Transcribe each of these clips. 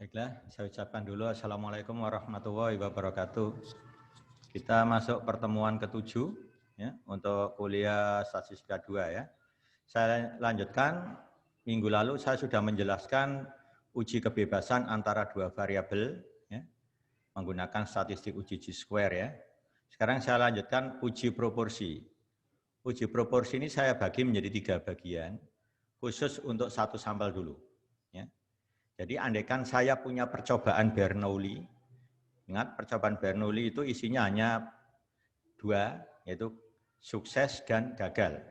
Baiklah, saya ucapkan dulu Assalamualaikum warahmatullahi wabarakatuh. Kita masuk pertemuan ke-7 ya, untuk kuliah statistika 2 ya. Saya lanjutkan, minggu lalu saya sudah menjelaskan uji kebebasan antara dua variabel ya, menggunakan statistik uji G-square ya. Sekarang saya lanjutkan uji proporsi. Uji proporsi ini saya bagi menjadi 3 bagian, khusus untuk satu sampel dulu. Ya. Jadi andaikan saya punya percobaan Bernoulli, ingat percobaan Bernoulli itu isinya hanya 2, yaitu sukses dan gagal.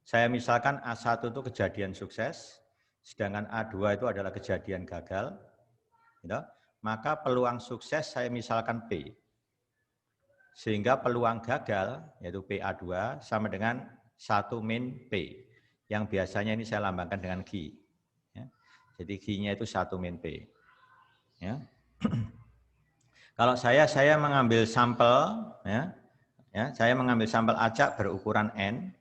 Saya misalkan A1 itu kejadian sukses, sedangkan A2 itu adalah kejadian gagal, gitu. Maka peluang sukses saya misalkan P. Sehingga peluang gagal, yaitu PA2, sama dengan 1 min P, yang biasanya ini saya lambangkan dengan Q. Jadi Q-nya itu 1 min P. Ya. Kalau saya mengambil sampel, saya mengambil sampel acak berukuran N.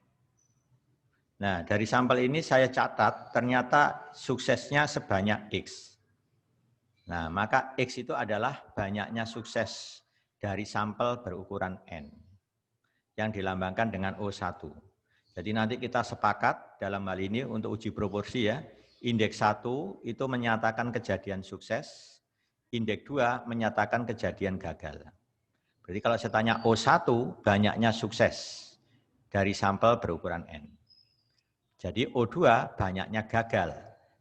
Nah, dari sampel ini saya catat ternyata suksesnya sebanyak X. Nah, maka X itu adalah banyaknya sukses dari sampel berukuran N, yang dilambangkan dengan O1. Jadi nanti kita sepakat dalam hal ini untuk uji proporsi ya, indeks 1 itu menyatakan kejadian sukses, indeks 2 menyatakan kejadian gagal. Berarti kalau saya tanya O1, banyaknya sukses dari sampel berukuran N. Jadi O2 banyaknya gagal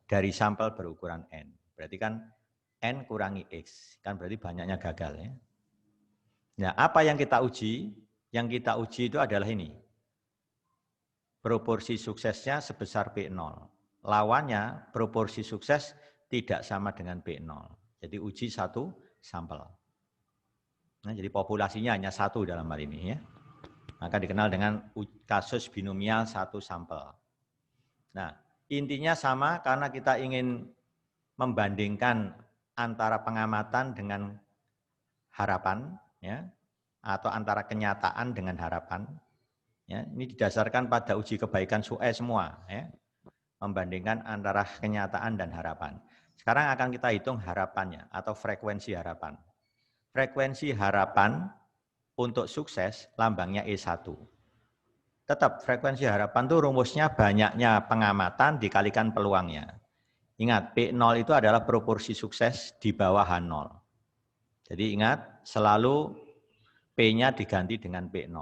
dari sampel berukuran N. Berarti kan N kurangi X, kan berarti banyaknya gagal ya. Nah, apa yang kita uji? Yang kita uji itu adalah ini. Proporsi suksesnya sebesar P0. Lawannya proporsi sukses tidak sama dengan P0. Jadi uji satu sampel. Nah, jadi populasinya hanya 1 dalam hal ini ya. Maka dikenal dengan kasus binomial 1 sampel. Nah, intinya sama karena kita ingin membandingkan antara pengamatan dengan harapan ya, atau antara kenyataan dengan harapan. Ya, ini didasarkan pada uji kebaikan SUE semua, ya. Membandingkan antara kenyataan dan harapan. Sekarang akan kita hitung harapannya atau frekuensi harapan. Frekuensi harapan untuk sukses lambangnya E1. Tetap frekuensi harapan itu rumusnya banyaknya pengamatan dikalikan peluangnya. Ingat, P0 itu adalah proporsi sukses di bawah H0. Jadi ingat, selalu P-nya diganti dengan P0.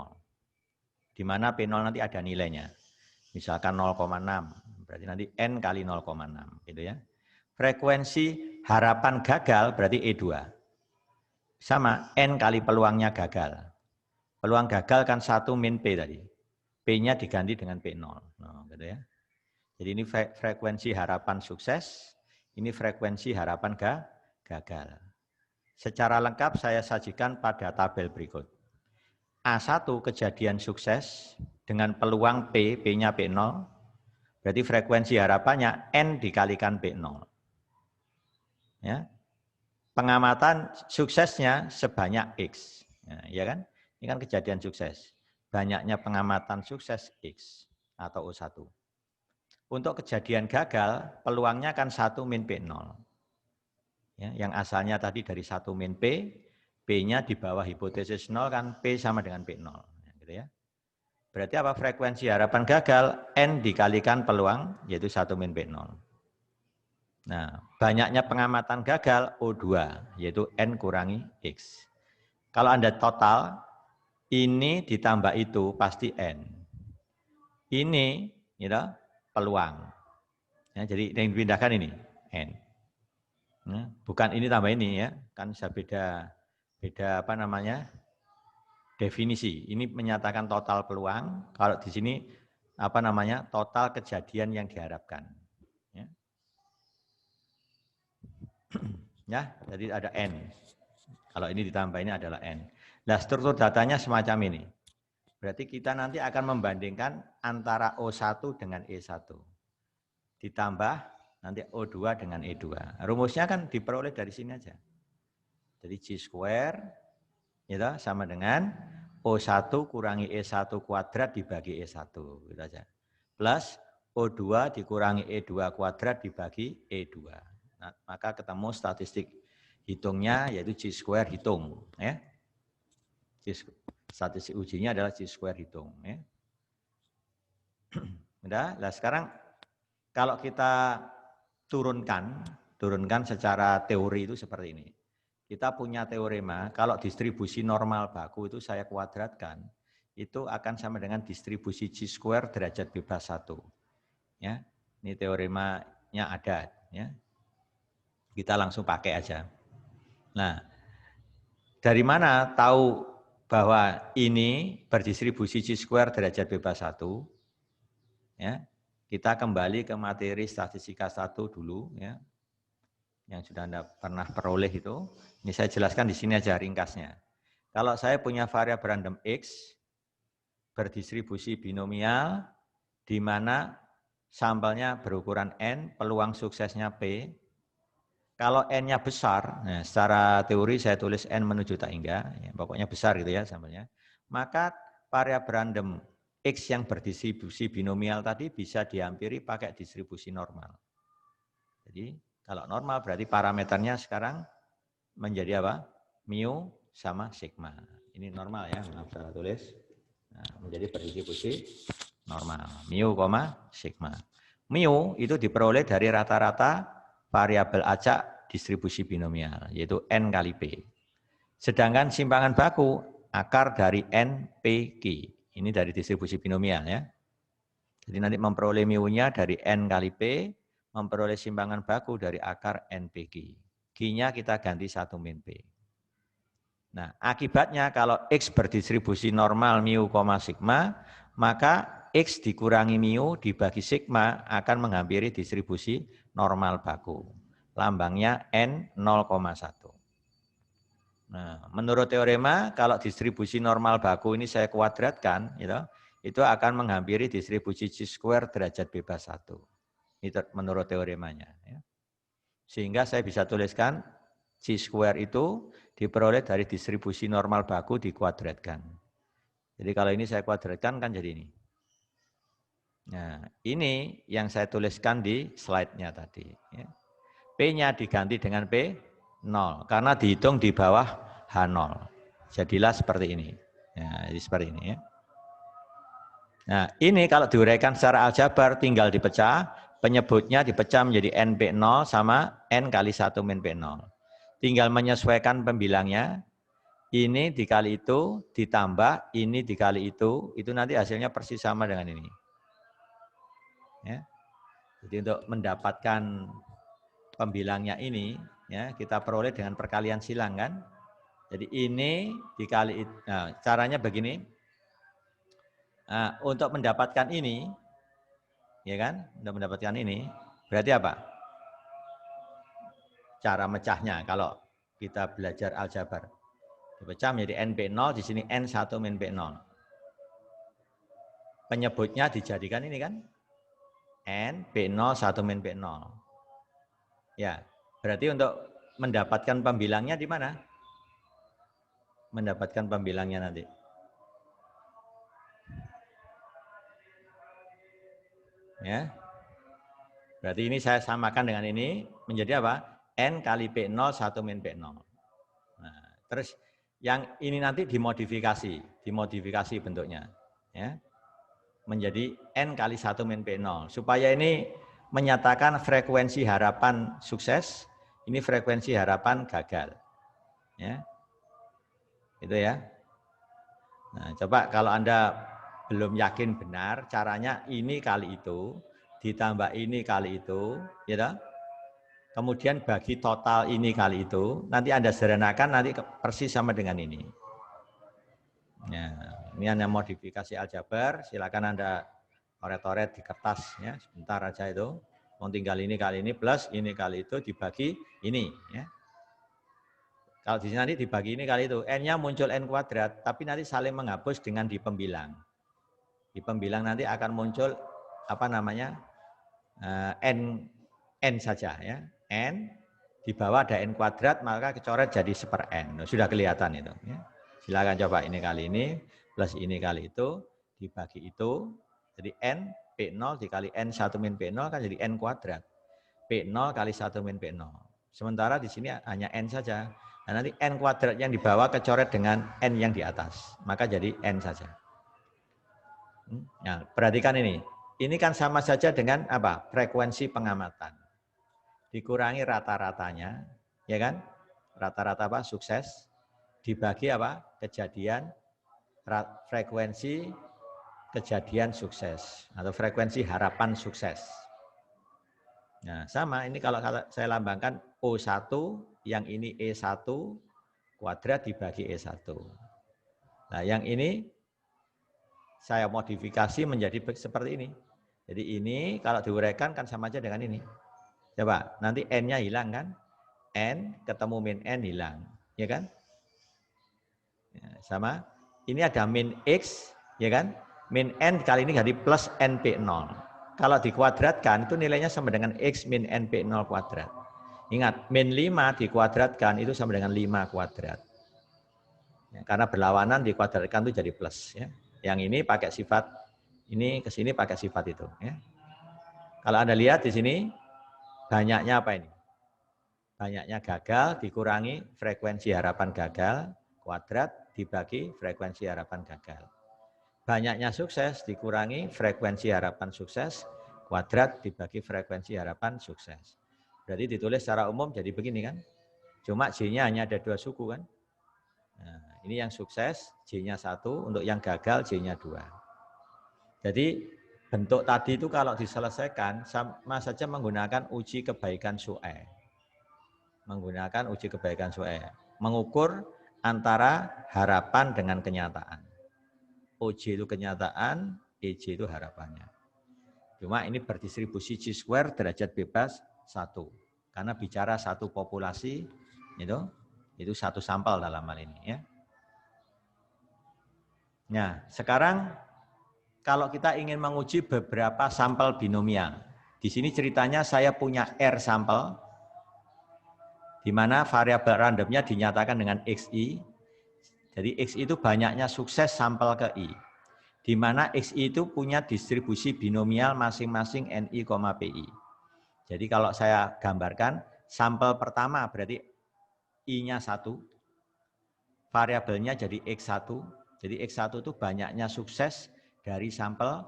Di mana P0 nanti ada nilainya. Misalkan 0,6, berarti nanti N kali 0,6. Gitu ya. Frekuensi harapan gagal berarti E2. Sama, N kali peluangnya gagal. Peluang gagal kan 1 min P tadi. P-nya diganti dengan P0. Nah, gitu ya. Jadi ini frekuensi harapan sukses, ini frekuensi harapan gagal. Secara lengkap saya sajikan pada tabel berikut. A1 kejadian sukses dengan peluang P, P-nya P0, berarti frekuensi harapannya N dikalikan P0. Ya. Pengamatan suksesnya sebanyak X. Ya kan? Ini kan kejadian sukses. Banyaknya pengamatan sukses X atau O1. Untuk kejadian gagal, peluangnya kan 1 min P0. Ya, yang asalnya tadi dari 1 min P, P-nya di bawah hipotesis 0 kan P sama dengan P0. Gitu ya. Berarti apa frekuensi harapan gagal? N dikalikan peluang, yaitu 1 min P0. Nah, banyaknya pengamatan gagal O2, yaitu N kurangi X. Kalau Anda total, ini ditambah itu pasti N. Ini gitu, peluang. Ya, jadi yang dipindahkan ini, N. Ya, bukan ini tambah ini ya, kan bisa beda apa namanya, definisi. Ini menyatakan total peluang, kalau di sini apa namanya, total kejadian yang diharapkan. Ya. Ya, jadi ada N. Kalau ini ditambah ini adalah N. Nah, struktur datanya semacam ini. Berarti kita nanti akan membandingkan antara O1 dengan E1. Ditambah nanti O2 dengan E2. Rumusnya kan diperoleh dari sini aja. Jadi G square gitu, sama dengan O1 kurangi E1 kuadrat dibagi E1. Gitu aja. Plus O2 dikurangi E2 kuadrat dibagi E2. maka ketemu statistik hitungnya yaitu chi-square hitung. Ya. Statistik ujinya adalah chi-square hitung. Ya. Udah, nah sekarang kalau kita turunkan secara teori itu seperti ini. Kita punya teorema, kalau distribusi normal baku itu saya kuadratkan, itu akan sama dengan distribusi chi-square derajat bebas 1. Ya, ini teoremanya ada. Ya. Kita langsung pakai aja. Nah, dari mana tahu bahwa ini berdistribusi chi-square derajat bebas 1? Ya, kita kembali ke materi statistika 1 dulu. Ya. Yang sudah Anda pernah peroleh itu, ini saya jelaskan di sini aja ringkasnya. Kalau saya punya variabel random X berdistribusi binomial di mana sampelnya berukuran N, peluang suksesnya P. Kalau N-nya besar, nah secara teori saya tulis N menuju tak hingga, ya, pokoknya besar gitu ya sampelnya, maka variabel random X yang berdistribusi binomial tadi bisa dihampiri pakai distribusi normal. Jadi kalau normal berarti parameternya sekarang menjadi apa? Mu sama sigma. Ini normal ya, maaf saya tulis. Nah, menjadi berdistribusi normal. Mu, sigma. Mu itu diperoleh dari rata-rata variabel acak distribusi binomial, yaitu N kali P. Sedangkan simpangan baku akar dari N, P, Q. Ini dari distribusi binomial ya. Jadi nanti memperoleh mu-nya dari N kali P, memperoleh simpangan baku dari akar NPQ. Q-nya kita ganti 1 min P. Nah, akibatnya kalau X berdistribusi normal mu, sigma, maka X dikurangi mu dibagi sigma akan menghampiri distribusi normal baku. Lambangnya N 0,1. Nah, menurut teorema, kalau distribusi normal baku ini saya kuadratkan, itu akan menghampiri distribusi chi-square derajat bebas 1. Itu menurut teoremanya. Ya. Sehingga saya bisa tuliskan chi-square itu diperoleh dari distribusi normal baku dikuadratkan. Jadi kalau ini saya kuadratkan kan jadi ini. Nah, ini yang saya tuliskan di slide-nya tadi. Ya. P-nya diganti dengan P 0, karena dihitung di bawah H0. Jadilah seperti ini. Ya, jadi seperti ini ya. Nah, ini kalau diuraikan secara aljabar tinggal dipecah, penyebutnya dipecah menjadi NP0 sama N kali 1 min P0. Tinggal menyesuaikan pembilangnya, ini dikali itu, ditambah ini dikali itu nanti hasilnya persis sama dengan ini. Ya. Jadi untuk mendapatkan pembilangnya ini, ya kita peroleh dengan perkalian silang kan. Jadi ini dikali, nah caranya begini. Nah, untuk mendapatkan ini, ya kan, untuk mendapatkan ini, berarti apa? Cara mecahnya kalau kita belajar aljabar. Dipecah menjadi NP0, di sini N1 min P0. Penyebutnya dijadikan ini kan, NP0 1 min P0. Ya, berarti untuk mendapatkan pembilangnya di mana? Mendapatkan pembilangnya nanti. Ya. Berarti ini saya samakan dengan ini menjadi apa? N kali P0 1 min P0. Nah, terus yang ini nanti dimodifikasi bentuknya. Ya. Menjadi N kali 1 min P0. Supaya ini menyatakan frekuensi harapan sukses, ini frekuensi harapan gagal. Ya. Itu ya. Nah, coba kalau Anda belum yakin benar, caranya ini kali itu, ditambah ini kali itu, gitu. Kemudian bagi total ini kali itu, nanti Anda sederhanakan, nanti persis sama dengan ini. Ya, ini hanya modifikasi aljabar, silakan Anda coret-coret di kertas, ya, sebentar aja itu. Mau tinggal ini kali ini plus ini kali itu dibagi ini, ya. Kalau di sini nanti dibagi ini kali itu, N-nya muncul N kuadrat, tapi nanti saling menghapus dengan di pembilang. Di pembilang nanti akan muncul apa namanya N saja ya, N di bawah ada N kuadrat maka kecoret jadi 1/N. Sudah kelihatan itu. Ya. Silakan coba ini kali ini plus ini kali itu dibagi itu, jadi N P0 dikali N 1 min P0 kan jadi N kuadrat. P0 kali 1 min P0. Sementara di sini hanya N saja. Nah, nanti N kuadrat yang di bawah kecoret dengan N yang di atas. Maka jadi N saja. Nah, perhatikan ini. Ini kan sama saja dengan apa? Frekuensi pengamatan. Dikurangi rata-ratanya, ya kan? Rata-rata apa? Sukses. Dibagi apa? Kejadian, frekuensi kejadian sukses. Atau frekuensi harapan sukses. Nah, sama ini kalau saya lambangkan O1, yang ini E1, kuadrat dibagi E1. Nah, yang ini saya modifikasi menjadi seperti ini. Jadi ini kalau diuraikan kan sama aja dengan ini. Coba, nanti N-nya hilang kan? N ketemu min N hilang. Ya kan? Ya, sama. Ini ada min X, ya kan? Min N kali ini jadi plus NP0. Kalau dikuadratkan itu nilainya sama dengan X min NP0 kuadrat. Ingat, min 5 dikuadratkan itu sama dengan 5 kuadrat. Ya, karena berlawanan dikuadratkan itu jadi plus. Ya. Yang ini pakai sifat, ini ke sini pakai sifat itu. Ya. Kalau Anda lihat di sini, banyaknya apa ini? Banyaknya gagal dikurangi frekuensi harapan gagal, kuadrat dibagi frekuensi harapan gagal. Banyaknya sukses dikurangi frekuensi harapan sukses, kuadrat dibagi frekuensi harapan sukses. Berarti ditulis secara umum jadi begini kan. Cuma J-nya hanya ada 2 suku kan. Nah, ini yang sukses J-nya 1, untuk yang gagal J-nya 2. Jadi bentuk tadi itu kalau diselesaikan sama saja menggunakan uji kebaikan Su'e. Menggunakan uji kebaikan Su'e. Mengukur antara harapan dengan kenyataan. OJ itu kenyataan, EJ itu harapannya. Cuma ini berdistribusi J2 derajat bebas 1. Karena bicara satu populasi, itu satu sampel dalam hal ini. Ya. Nah, sekarang kalau kita ingin menguji beberapa sampel binomial. Di sini ceritanya saya punya R sampel, di mana variabel randomnya dinyatakan dengan XI. Jadi X itu banyaknya sukses sampel ke I. Di mana XI itu punya distribusi binomial masing-masing NI, PI. Jadi kalau saya gambarkan, sampel pertama berarti I-nya 1. Variabelnya jadi X1. Jadi X1 itu banyaknya sukses dari sampel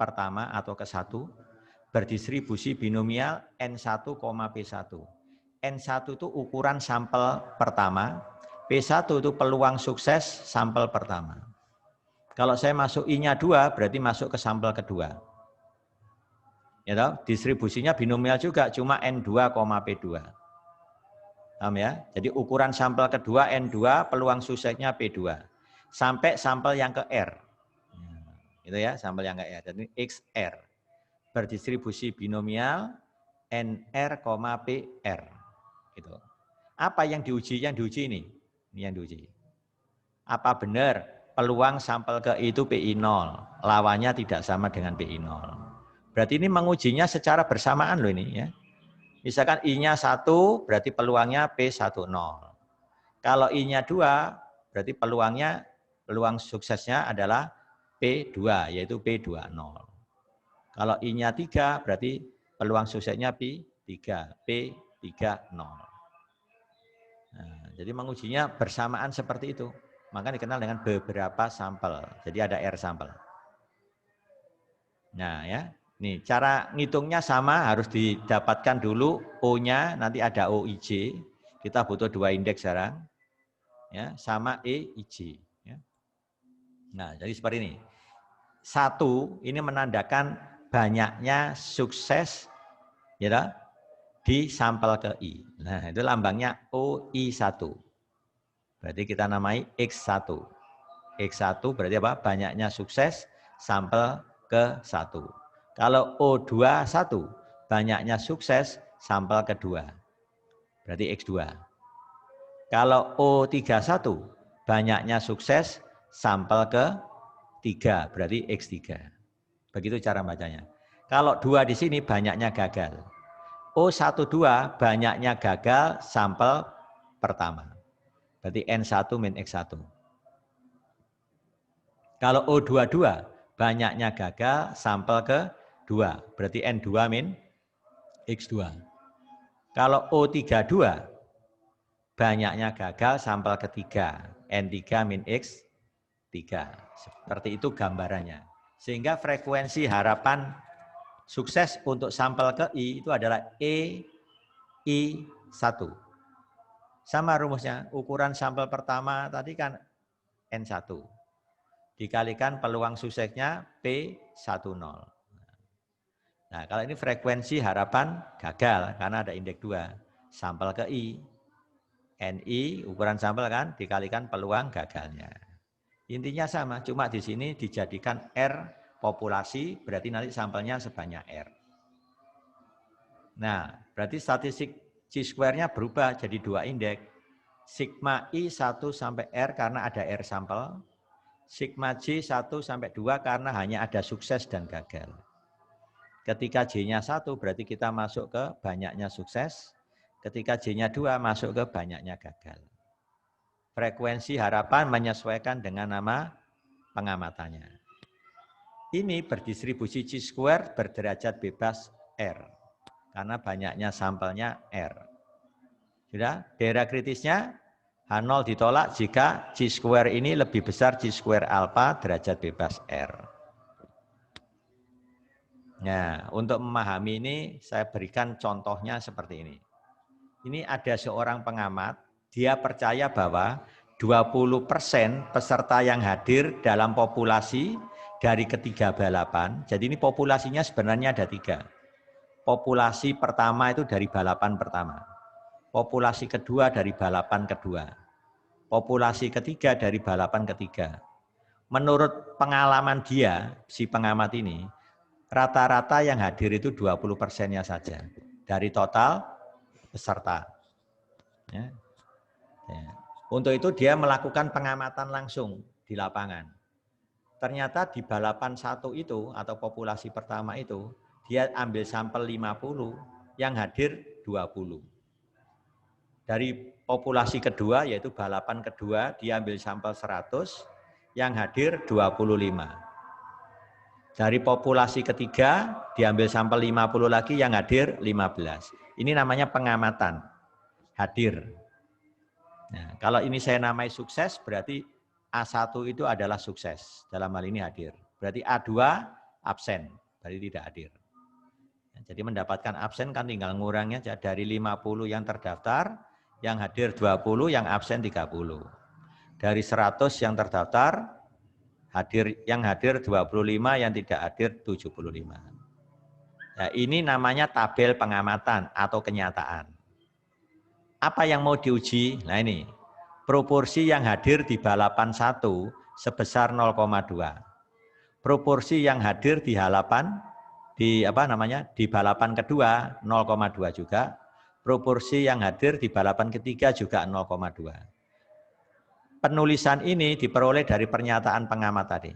pertama atau ke-1. Berdistribusi binomial N1, P1. N1 itu ukuran sampel pertama. P1 itu peluang sukses sampel pertama. Kalau saya masuk I-nya 2, berarti masuk ke sampel kedua. Ya toh? Distribusinya binomial juga, cuma N2, P2. Paham ya? Jadi ukuran sampel kedua N2, peluang suksesnya P2. Sampai sampel yang ke R. Itu ya, sampel yang ke R. Jadi XR. Berdistribusi binomial NR, PR. Gitu. Apa yang diuji? Yang diuji ini. Ini yang diuji. Apa benar peluang sampel ke I itu PI 0? Lawannya tidak sama dengan PI 0. Berarti ini mengujinya secara bersamaan loh ini ya. Misalkan I-nya 1 berarti peluangnya P10. Kalau I-nya 2 berarti peluang suksesnya adalah P2 yaitu P20. Kalau I-nya 3 berarti peluang suksesnya P3, P30. Nah, jadi mengujinya bersamaan seperti itu. Maka dikenal dengan beberapa sampel. Jadi ada R sampel. Nah ya, nih cara ngitungnya sama, harus didapatkan dulu O-nya, nanti ada OIJ. Kita butuh 2 indeks sekarang. Ya, sama EIJ. Ya. Nah, jadi seperti ini. 1 ini menandakan banyaknya sukses ya, di sampel ke I. Nah, itu lambangnya OI1. Berarti kita namai X1. X1 berarti apa? Banyaknya sukses sampel ke 1. Kalau O21 banyaknya sukses sampel kedua. Berarti X2. Kalau O31 banyaknya sukses sampel ke 3. Berarti X3. Begitu cara bacanya. Kalau 2 di sini banyaknya gagal. O12 banyaknya gagal sampel pertama. Berarti N1 min X1. Kalau O22 banyaknya gagal sampel ke 2. Berarti N2 min X2. Kalau O32, banyaknya gagal sampel ketiga, N3 min X3. Seperti itu gambarannya. Sehingga frekuensi harapan sukses untuk sampel ke I itu adalah EI1. Sama rumusnya, ukuran sampel pertama tadi kan N1. Dikalikan peluang suksesnya P10. Nah, kalau ini frekuensi harapan gagal karena ada indeks 2. Sampel ke I. NI ukuran sampel kan dikalikan peluang gagalnya. Intinya sama, cuma di sini dijadikan R populasi, berarti nanti sampelnya sebanyak R. Nah, berarti statistik chi-square-nya berubah jadi 2 indeks. Sigma I 1 sampai R karena ada R sampel. Sigma J 1 sampai 2 karena hanya ada sukses dan gagal. Ketika J-nya 1 berarti kita masuk ke banyaknya sukses. Ketika J-nya 2 masuk ke banyaknya gagal. Frekuensi harapan menyesuaikan dengan nama pengamatannya. Ini berdistribusi chi-square berderajat bebas R. Karena banyaknya sampelnya R. Sudah? Daerah kritisnya H0 ditolak jika chi-square ini lebih besar chi-square alpha derajat bebas R. Nah, untuk memahami ini saya berikan contohnya seperti ini. Ini ada seorang pengamat, dia percaya bahwa 20% peserta yang hadir dalam populasi dari ketiga balapan, jadi ini populasinya sebenarnya ada 3. Populasi pertama itu dari balapan pertama. Populasi kedua dari balapan kedua. Populasi ketiga dari balapan ketiga. Menurut pengalaman dia, si pengamat ini, rata-rata yang hadir itu 20%-nya saja dari total peserta. Ya. Ya. Untuk itu dia melakukan pengamatan langsung di lapangan. Ternyata di balapan 1 itu atau populasi pertama itu, dia ambil sampel 50, yang hadir 20. Dari populasi kedua, yaitu balapan kedua, dia ambil sampel 100, yang hadir 25. Dari populasi ketiga, diambil sampel 50 lagi, yang hadir 15. Ini namanya pengamatan, hadir. Nah, kalau ini saya namai sukses, berarti A1 itu adalah sukses. Dalam hal ini hadir. Berarti A2 absen, berarti tidak hadir. Nah, jadi mendapatkan absen kan tinggal ngurangnya dari 50 yang terdaftar, yang hadir 20, yang absen 30. Dari 100 yang terdaftar, yang hadir 25, yang tidak hadir 75. Nah, ini namanya tabel pengamatan atau kenyataan. Apa yang mau diuji? Nah ini, proporsi yang hadir di balapan 1 sebesar 0,2. Proporsi yang hadir di di balapan kedua 0,2 juga. Proporsi yang hadir di balapan ketiga juga 0,2. Penulisan ini diperoleh dari pernyataan pengamat tadi.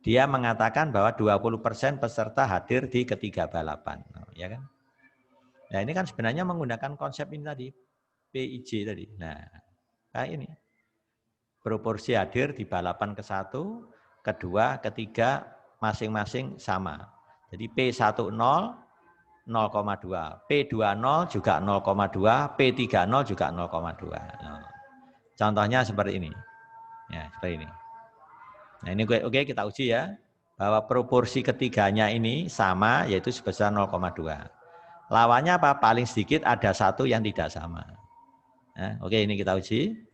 Dia mengatakan bahwa 20% peserta hadir di ketiga balapan, ya kan? Nah, ini kan sebenarnya menggunakan konsep ini tadi, PIJ tadi. Nah, kayak ini. Proporsi hadir di balapan ke-1, kedua, ketiga masing-masing sama. Jadi P10 0,2, P20 juga 0,2, P30 juga 0,2. Nah, contohnya seperti ini. Ya, seperti ini. Nah, ini oke kita uji ya, bahwa proporsi ketiganya ini sama, yaitu sebesar 0,2. Lawannya apa? Paling sedikit ada 1 yang tidak sama. Nah, oke ini kita uji.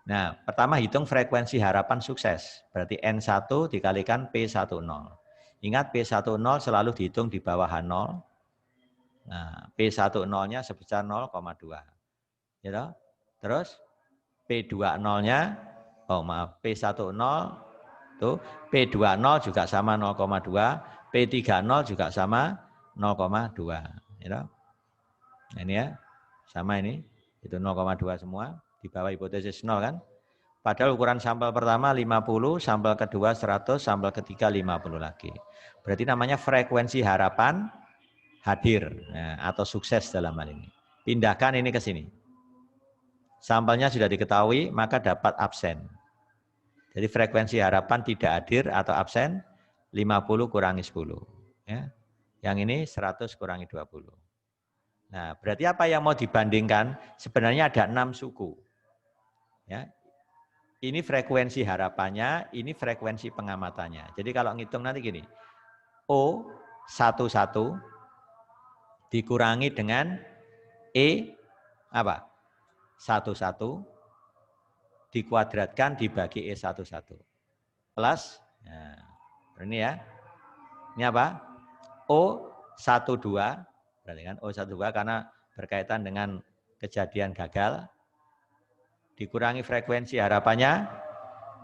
Nah, pertama hitung frekuensi harapan sukses. Berarti N1 dikalikan P10. Ingat P10 selalu dihitung di bawah H0. Nah, P10-nya sebesar 0,2. Gitu? Terus P20-nya, P10 tuh P20 juga sama 0,2, P30 juga sama 0,2. Gitu? Nah, ini ya, sama ini, itu 0,2 semua, di bawah hipotesis 0 kan. Padahal ukuran sampel pertama 50, sampel kedua 100, sampel ketiga 50 lagi. Berarti namanya frekuensi harapan hadir, nah, atau sukses dalam hal ini. Pindahkan ini ke sini. Sampelnya sudah diketahui, maka dapat absen. Jadi frekuensi harapan tidak hadir atau absen 50 kurangi 10. Ya. Yang ini 100 kurangi 20. Nah, berarti apa yang mau dibandingkan? Sebenarnya ada 6 suku. Ya. Ini frekuensi harapannya, ini frekuensi pengamatannya. Jadi kalau ngitung nanti gini, O11 dikurangi dengan E apa? 11 dikuadratkan dibagi E11. Plus, nah, ini ya, ini apa? O12, berarti kan O12 karena berkaitan dengan kejadian gagal, dikurangi frekuensi harapannya,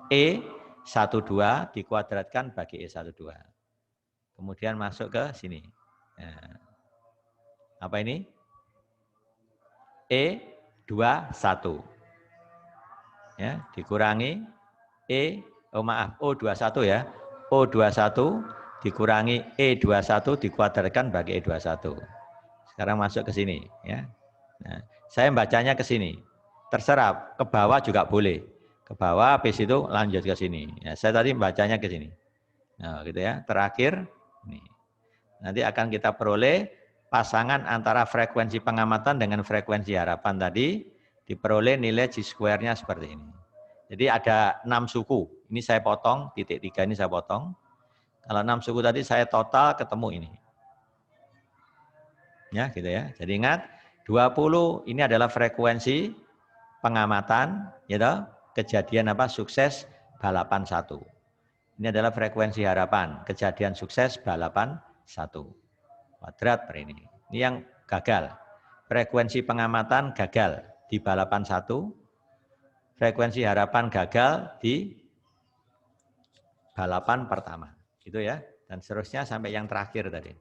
E12 dikuadratkan bagi E12. Kemudian masuk ke sini. Nah, apa ini? E21. Ya, dikurangi O21 ya. O21 dikurangi E21 dikuadratkan bagi E21. Sekarang masuk ke sini ya. Nah, saya bacanya ke sini. Terserah, ke bawah juga boleh. Ke bawah, habis itu lanjut ke sini. Ya, saya tadi bacanya ke sini. Nah, gitu ya. Terakhir, nih. Nanti akan kita peroleh pasangan antara frekuensi pengamatan dengan frekuensi harapan tadi, diperoleh nilai G-square-nya seperti ini. Jadi ada 6 suku. Ini saya potong, titik 3 ini saya potong. Kalau 6 suku tadi saya total ketemu ini. Ya, gitu ya. Jadi ingat, 20 ini adalah frekuensi pengamatan, gitu, kejadian apa? Sukses balapan 1. Ini adalah frekuensi harapan, kejadian sukses balapan 1. Kuadrat per ini. Ini yang gagal. Frekuensi pengamatan gagal di balapan 1. Frekuensi harapan gagal di balapan pertama. Gitu ya. Dan seterusnya sampai yang terakhir tadi.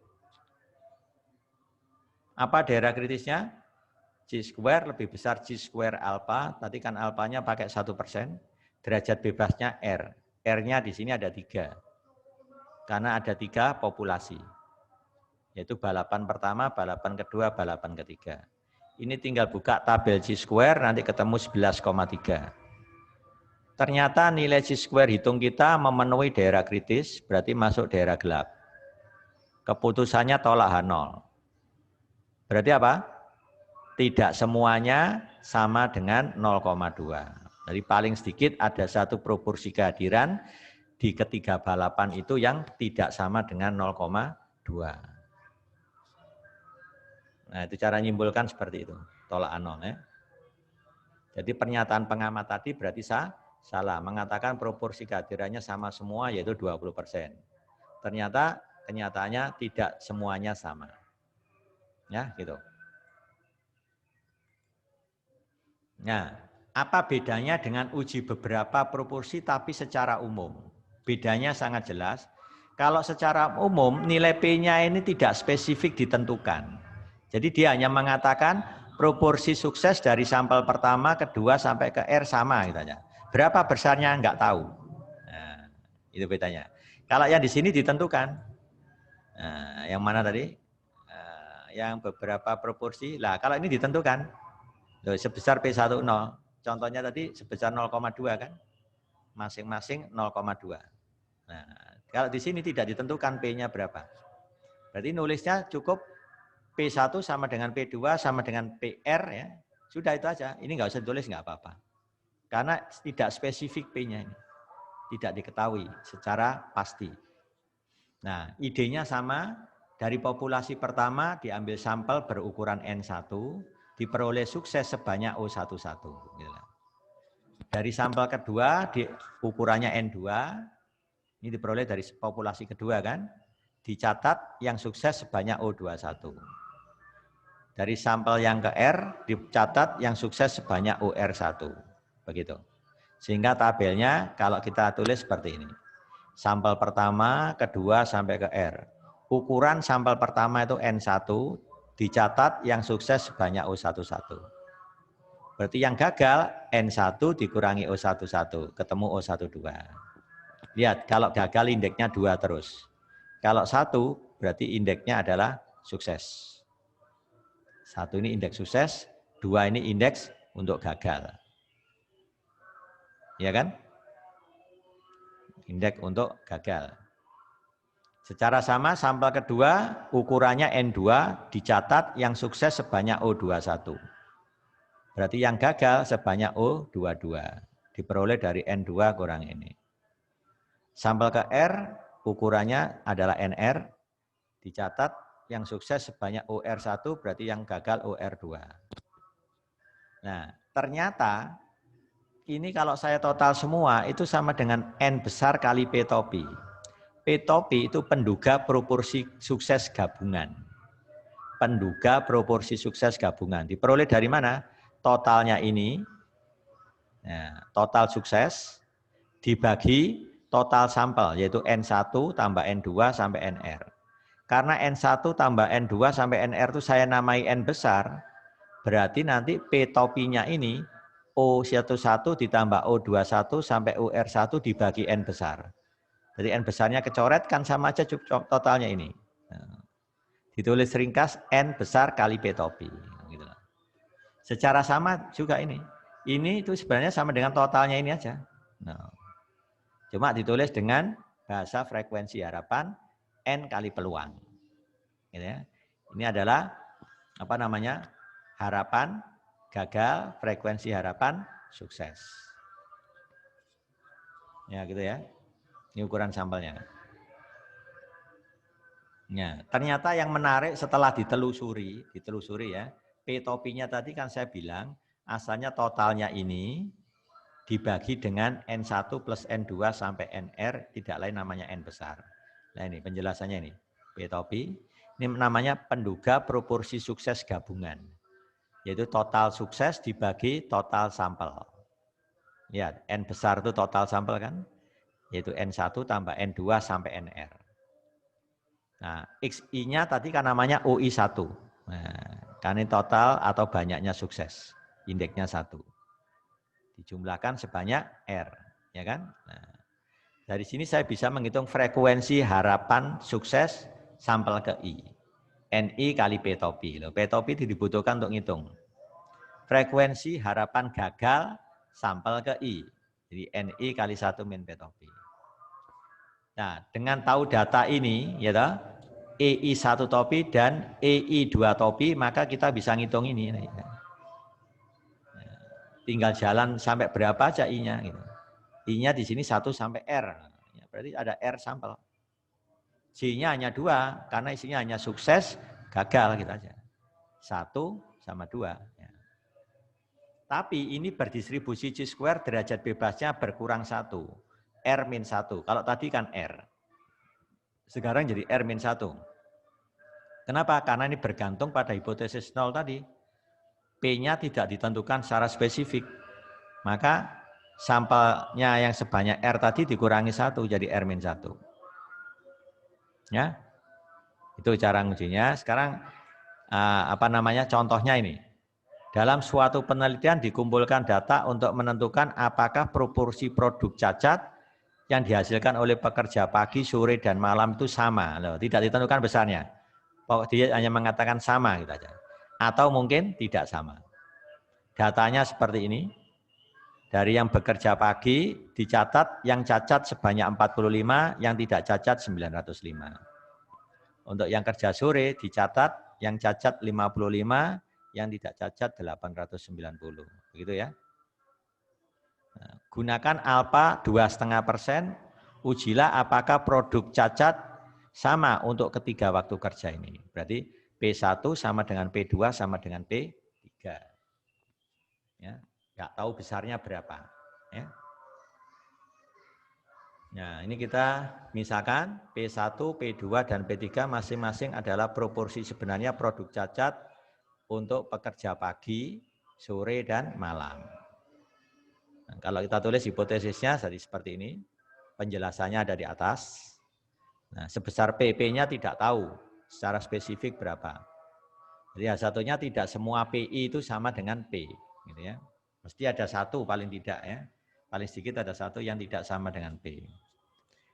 Apa daerah kritisnya? G-square lebih besar G-square alpha. Tadi kan alfanya pakai 1%. Derajat bebasnya R. R-nya di sini ada 3. Karena ada 3 populasi. Yaitu balapan pertama, balapan kedua, balapan ketiga. Ini tinggal buka tabel G-square, nanti ketemu 11,3. Ternyata nilai G-square hitung kita memenuhi daerah kritis, berarti masuk daerah gelap. Keputusannya tolak H0. Berarti apa? Tidak semuanya sama dengan 0,2. Jadi paling sedikit ada satu proporsi kehadiran di ketiga balapan itu yang tidak sama dengan 0,2. Nah, itu cara nyimpulkan seperti itu, tolak anon ya. Jadi pernyataan pengamat tadi berarti salah, mengatakan proporsi kehadirannya sama semua yaitu 20%. Ternyata kenyataannya tidak semuanya sama. Ya, gitu. Nah, apa bedanya dengan uji beberapa proporsi tapi secara umum? Bedanya sangat jelas. Kalau secara umum nilai P-nya ini tidak spesifik ditentukan. Jadi dia hanya mengatakan proporsi sukses dari sampel pertama, kedua sampai ke R sama katanya. Berapa besarnya enggak tahu. Nah, itu bedanya. Kalau yang di sini ditentukan. Nah, yang mana tadi? Yang beberapa proporsi. Lah, kalau ini ditentukan. Sebesar P10. Contohnya tadi sebesar 0,2 kan? Masing-masing 0,2. Nah, kalau di sini tidak ditentukan P-nya berapa. Berarti nulisnya cukup P1 sama dengan P2 sama dengan PR ya. Sudah itu aja. Ini nggak usah ditulis nggak apa-apa. Karena tidak spesifik P-nya ini. Tidak diketahui secara pasti. Nah, idenya sama. Dari populasi pertama diambil sampel berukuran N1, diperoleh sukses sebanyak O11. Dari sampel kedua, ukurannya N2, ini diperoleh dari populasi kedua kan, dicatat yang sukses sebanyak O21. Dari sampel yang ke R, dicatat yang sukses sebanyak OR1. Begitu. Sehingga tabelnya kalau kita tulis seperti ini. Sampel pertama, kedua sampai ke R. Ukuran sampel pertama itu N1, dicatat yang sukses sebanyak O11. Berarti yang gagal N1 dikurangi O11, ketemu O12. Lihat, kalau gagal indeksnya 2 terus. Kalau 1 berarti indeksnya adalah sukses. 1 ini indeks sukses, 2 ini indeks untuk gagal. Ya kan? Indeks untuk gagal. Secara sama sampel kedua ukurannya N2 dicatat yang sukses sebanyak O21. Berarti yang gagal sebanyak O22. Diperoleh dari N2 kurang ini. Sampel ke R ukurannya adalah NR dicatat yang sukses sebanyak OR1 berarti yang gagal OR2. Nah, ternyata ini kalau saya total semua itu sama dengan N besar kali P topi. P topi itu penduga proporsi sukses gabungan. Penduga proporsi sukses gabungan. Diperoleh dari mana? Totalnya ini, nah, total sukses dibagi total sampel, yaitu N1 tambah N2 sampai NR. Karena N1 tambah N2 sampai NR itu saya namai N besar, berarti nanti P topinya ini O11 ditambah O21 sampai OR1 dibagi N besar. Jadi N besarnya kecoret kan sama aja totalnya ini. Nah, ditulis ringkas N besar kali P topi. Gitu. Secara sama juga ini. Ini itu sebenarnya sama dengan totalnya ini aja. Nah, cuma ditulis dengan bahasa frekuensi harapan N kali peluang. Gitu ya. Ini adalah apa namanya? Harapan, gagal, frekuensi harapan, sukses. Ya gitu ya. Ini ukuran sampelnya. Ya, ternyata yang menarik setelah ditelusuri ya, P topinya tadi kan saya bilang asalnya totalnya ini dibagi dengan N1 plus N2 sampai NR, tidak lain namanya N besar. Nah ini penjelasannya ini, P topi, ini namanya penduga proporsi sukses gabungan, yaitu total sukses dibagi total sampel. Ya, N besar itu total sampel kan, yaitu N1 tambah N2 sampai NR. Nah, XI-nya tadi kan namanya OI1. Nah, kan ini total atau banyaknya sukses. Indeksnya 1. Dijumlahkan sebanyak R. Ya kan? Nah, dari sini saya bisa menghitung frekuensi harapan sukses sampel ke I. NI kali P topi. P topi dibutuhkan untuk ngitung. Frekuensi harapan gagal sampel ke I. Jadi NI kali 1 min P topi. Nah, dengan tahu data ini, ya toh, EI1 topi dan EI2 topi, maka kita bisa ngitung ini. Tinggal jalan sampai berapa aja I-nya. Gitu. I-nya di sini 1 sampai R. Ya, berarti ada R sampel. J-nya hanya 2, karena isinya hanya sukses, gagal gitu aja. 1 sama 2. Ya. Tapi ini berdistribusi chi-square derajat bebasnya berkurang 1. R-1. Kalau tadi kan R. Sekarang jadi R-1. Kenapa? Karena ini bergantung pada hipotesis 0 tadi. P-nya tidak ditentukan secara spesifik. Maka sampelnya yang sebanyak R tadi dikurangi 1 jadi R-1. Ya. Itu cara ngujinya. Sekarang contohnya ini. Dalam suatu penelitian dikumpulkan data untuk menentukan apakah proporsi produk cacat yang dihasilkan oleh pekerja pagi, sore, dan malam itu sama. Loh, tidak ditentukan besarnya. Dia hanya mengatakan sama gitu aja. Atau mungkin tidak sama. Datanya seperti ini. Dari yang bekerja pagi dicatat yang cacat sebanyak 45, yang tidak cacat 905. Untuk yang kerja sore dicatat yang cacat 55, yang tidak cacat 890. Begitu ya. Nah, gunakan alfa 2,5%, ujilah apakah produk cacat sama untuk ketiga waktu kerja ini. Berarti P1 sama dengan P2 sama dengan P3. Ya, nggak tahu besarnya berapa. Ya. Nah, ini kita misalkan P1, P2, dan P3 masing-masing adalah proporsi sebenarnya produk cacat untuk pekerja pagi, sore, dan malam. Nah, kalau kita tulis hipotesisnya jadi seperti ini, penjelasannya ada di atas. Nah, sebesar PP-nya tidak tahu secara spesifik berapa. Jadi satunya tidak semua PI itu sama dengan P, gitu ya. Mesti ada satu paling tidak ya, paling sedikit ada satu yang tidak sama dengan P.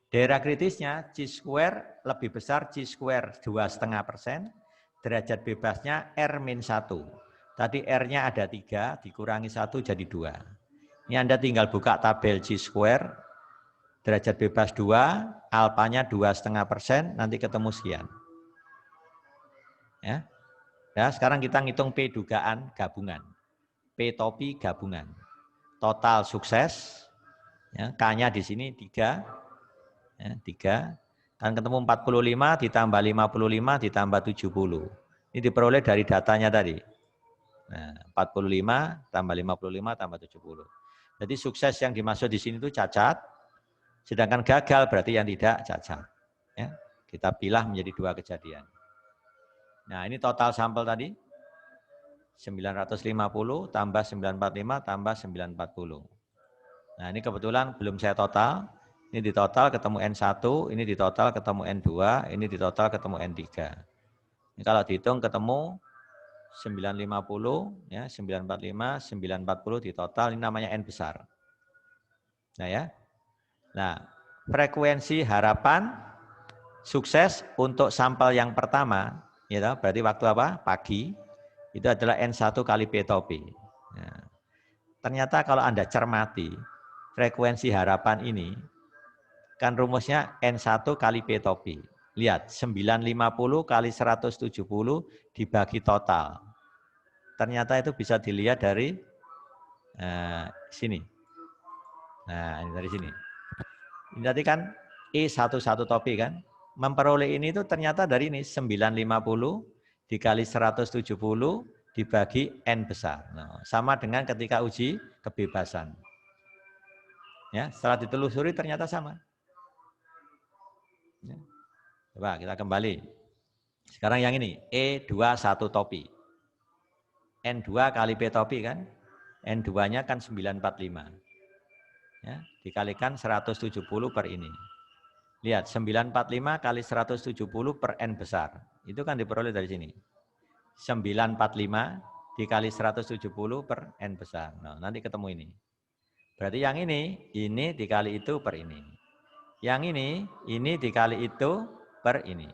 Daerah kritisnya chi-square lebih besar chi-square 2,5%, derajat bebasnya R-1. Tadi R-nya ada 3, dikurangi 1 jadi 2. Ini Anda tinggal buka tabel chi-square, derajat bebas 2, alfanya 2,5%, nanti ketemu sekian. Ya. Ya, sekarang kita ngitung P dugaan gabungan. P topi gabungan. Total sukses, ya, K-nya di sini 3, ya, 3. Kan ketemu 45 ditambah 55 ditambah 70. Ini diperoleh dari datanya tadi. Nah, 45 tambah 55 tambah 70. Jadi sukses yang dimaksud di sini itu cacat, sedangkan gagal berarti yang tidak cacat. Ya, kita pilah menjadi 2 kejadian. Nah, ini total sampel tadi. 950 tambah 945 tambah 940. Nah, ini kebetulan belum saya total. Ini di total ketemu N1, ini di total ketemu N2, ini di total ketemu N3. Ini kalau dihitung ketemu 950, ya, 945, 940 di total, ini namanya N besar. Nah ya, nah frekuensi harapan sukses untuk sampel yang pertama, ya, berarti waktu apa? Pagi, itu adalah N1 kali P topi. Nah, ternyata kalau Anda cermati, frekuensi harapan ini, kan rumusnya N1 kali P topi. Lihat, 950 kali 170 dibagi total. Ternyata itu bisa dilihat dari sini. Nah, ini dari sini. Ini tadi kan E11 topi kan. Memperoleh ini itu ternyata dari ini 950 dikali 170 dibagi N besar. Nah, sama dengan ketika uji kebebasan. Ya, setelah ditelusuri ternyata sama. Ya. Coba kita kembali. Sekarang yang ini E21 topi. N2 kali P topi kan. N2-nya kan 945. Ya, dikalikan 170 per ini. Lihat, 945 kali 170 per N besar. Itu kan diperoleh dari sini. 945 dikali 170 per N besar. Nah, nanti ketemu ini. Berarti yang ini dikali itu per ini. Yang ini dikali itu per ini.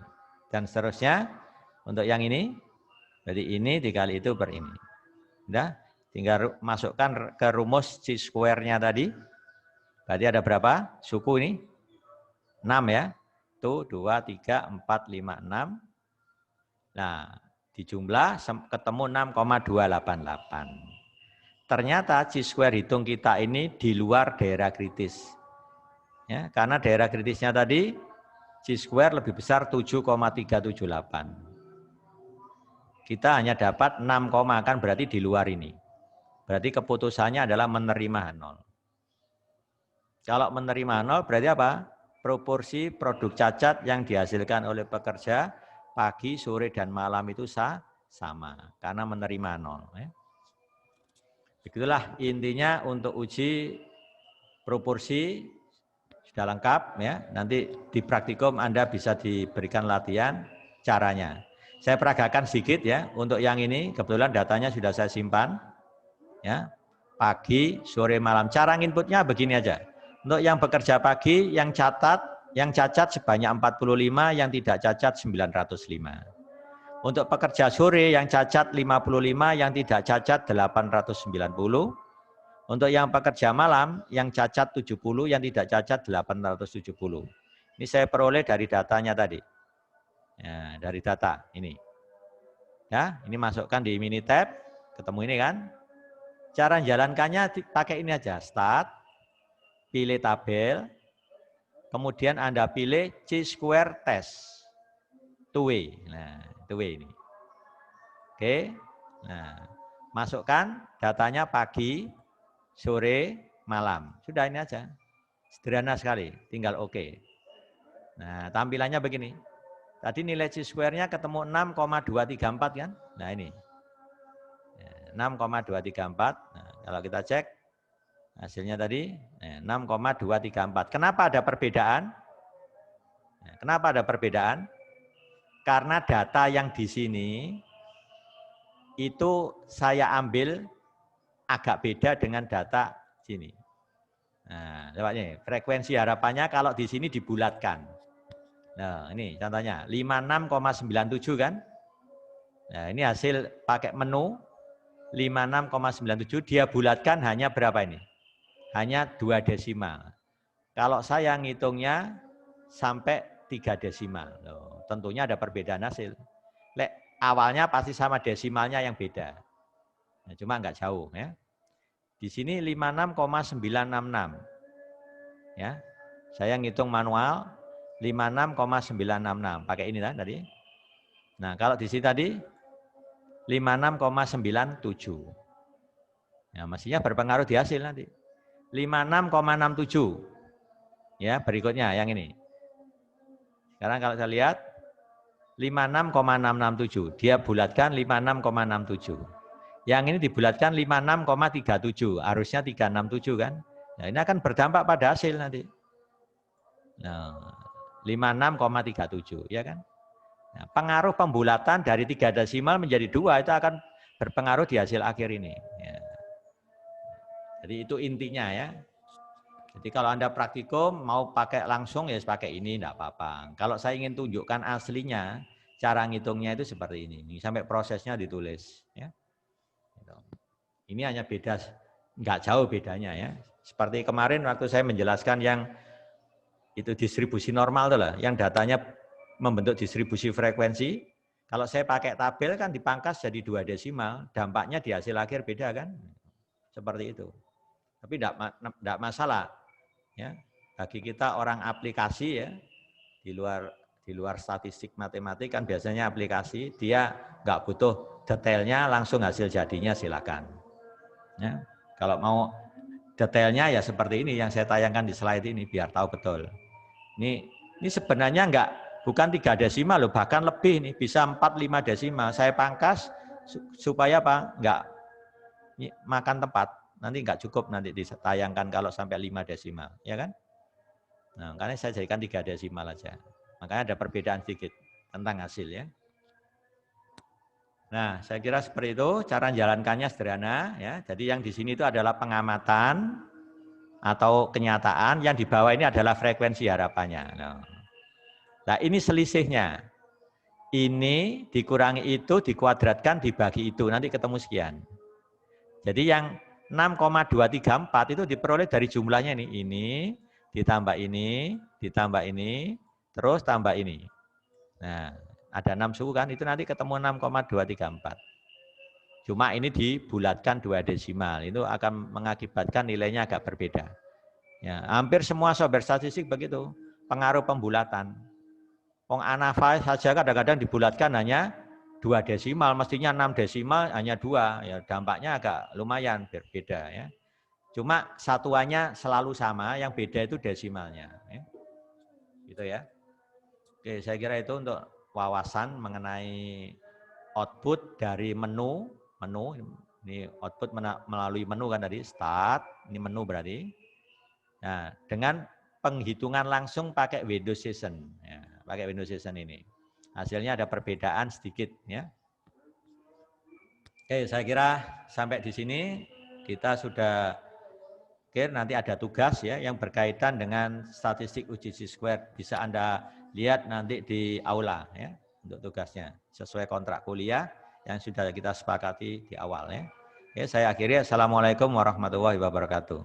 Dan seterusnya, untuk yang ini, berarti ini dikali itu per ini. Udah, tinggal masukkan ke rumus C square-nya tadi. Berarti ada berapa? Suku ini? 6 ya. Tuh 2, 3, 4, 5, 6. Nah, dijumlah ketemu 6,288. Ternyata C-square hitung kita ini di luar daerah kritis. Ya, karena daerah kritisnya tadi C-square lebih besar 7,378. Kita hanya dapat 6, kan berarti di luar ini. Berarti keputusannya adalah menerima 0. Kalau menerima 0 berarti apa? Proporsi produk cacat yang dihasilkan oleh pekerja pagi, sore, dan malam itu sama. Karena menerima 0. Ya. Begitulah intinya untuk uji proporsi sudah lengkap. Ya. Nanti di praktikum Anda bisa diberikan latihan caranya. Saya peragakan sedikit ya. Untuk yang ini kebetulan datanya sudah saya simpan. Ya. Pagi, sore, malam. Cara inputnya begini aja. Untuk yang bekerja pagi, yang cacat sebanyak 45, yang tidak cacat 905. Untuk pekerja sore yang cacat 55, yang tidak cacat 890. Untuk yang pekerja malam yang cacat 70, yang tidak cacat 870. Ini saya peroleh dari datanya tadi. Ya, dari data ini. Ya, ini masukkan di Minitab, ketemu ini kan. Cara menjalankannya pakai ini aja, start, pilih tabel, kemudian Anda pilih C-square test, two-way. Nah, two-way ini. Oke, nah, masukkan datanya pagi, sore, malam. Sudah ini aja, sederhana sekali, tinggal oke. Nah, tampilannya begini. Tadi nilai C-square-nya ketemu 6,234 kan? Nah ini. 6,234. Nah, kalau kita cek hasilnya tadi 6,234. Kenapa ada perbedaan? Kenapa ada perbedaan? Karena data yang di sini itu saya ambil agak beda dengan data sini. Nah, coba ini frekuensi harapannya kalau di sini dibulatkan. Nah, ini contohnya 56,97 kan? Nah, ini hasil pakai menu 56,97, dia bulatkan hanya berapa ini? Hanya 2 desimal. Kalau saya ngitungnya sampai 3 desimal. Loh, tentunya ada perbedaan hasil. Awalnya pasti sama desimalnya yang beda. Nah, cuma nggak jauh ya. Di sini 56,966. Ya. Saya ngitung manual 56,966. Pakai ini kan tadi. Nah, kalau di sini tadi 56,97. Ya, mestinya berpengaruh di hasil nanti. 56,67. Ya, berikutnya yang ini. Sekarang kalau saya lihat 56,667. Dia bulatkan 56,67. Yang ini dibulatkan 56,37. Harusnya 367 kan. Nah, ini akan berdampak pada hasil nanti. Nah, 56,37 ya kan. Nah, pengaruh pembulatan dari 3 desimal menjadi 2 itu akan berpengaruh di hasil akhir ini. Ya. Jadi itu intinya ya. Jadi kalau Anda praktikum mau pakai langsung ya pakai ini enggak apa-apa. Kalau saya ingin tunjukkan aslinya, cara ngitungnya itu seperti ini. Sampai prosesnya ditulis ya. Ini hanya beda, enggak jauh bedanya ya. Seperti kemarin waktu saya menjelaskan yang itu distribusi normal itu lah, yang datanya membentuk distribusi frekuensi. Kalau saya pakai tabel kan dipangkas jadi 2 desimal, dampaknya di hasil akhir beda kan? Seperti itu. Tapi enggak masalah. Ya, bagi kita orang aplikasi ya, di luar statistik matematik kan biasanya aplikasi, dia nggak butuh detailnya, langsung hasil jadinya silakan. Ya, kalau mau detailnya ya seperti ini yang saya tayangkan di slide ini biar tahu betul. Ini sebenarnya bukan 3 desimal loh, bahkan lebih nih, bisa 4-5 desimal. Saya pangkas supaya apa? Nggak makan tempat. Nanti nggak cukup nanti ditayangkan kalau sampai 5 desimal, ya kan? Nah, makanya saya jadikan 3 desimal aja. Makanya ada perbedaan sedikit tentang hasil ya. Nah, saya kira seperti itu cara menjalankannya sederhana ya. Jadi yang di sini itu adalah pengamatan atau kenyataan, yang di bawah ini adalah frekuensi harapannya. Nah, ini selisihnya. Ini dikurangi itu, dikuadratkan, dibagi itu, nanti ketemu sekian. Jadi yang 6,234 itu diperoleh dari jumlahnya ini ditambah ini, terus tambah ini. Nah, ada 6 suku kan, itu nanti ketemu 6,234. Cuma ini dibulatkan 2 desimal, itu akan mengakibatkan nilainya agak berbeda. Ya, hampir semua software statistik begitu, pengaruh pembulatan. Wong ANAVA saja kadang-kadang dibulatkan hanya 2 desimal, mestinya 6 desimal hanya 2, ya dampaknya agak lumayan berbeda ya. Cuma satuannya selalu sama, yang beda itu desimalnya. Ya. Gitu ya. Oke, saya kira itu untuk wawasan mengenai output dari menu, ini output melalui menu kan tadi, start, ini menu berarti. Nah, dengan penghitungan langsung pakai Windows Session, ya, pakai Windows Session ini. Hasilnya ada perbedaan sedikit ya. Oke, saya kira sampai di sini kita sudah. Oke, nanti ada tugas ya yang berkaitan dengan statistik uji chi-square. Bisa Anda lihat nanti di aula ya untuk tugasnya sesuai kontrak kuliah yang sudah kita sepakati di awal ya. Oke, saya akhiri. Assalamualaikum warahmatullahi wabarakatuh.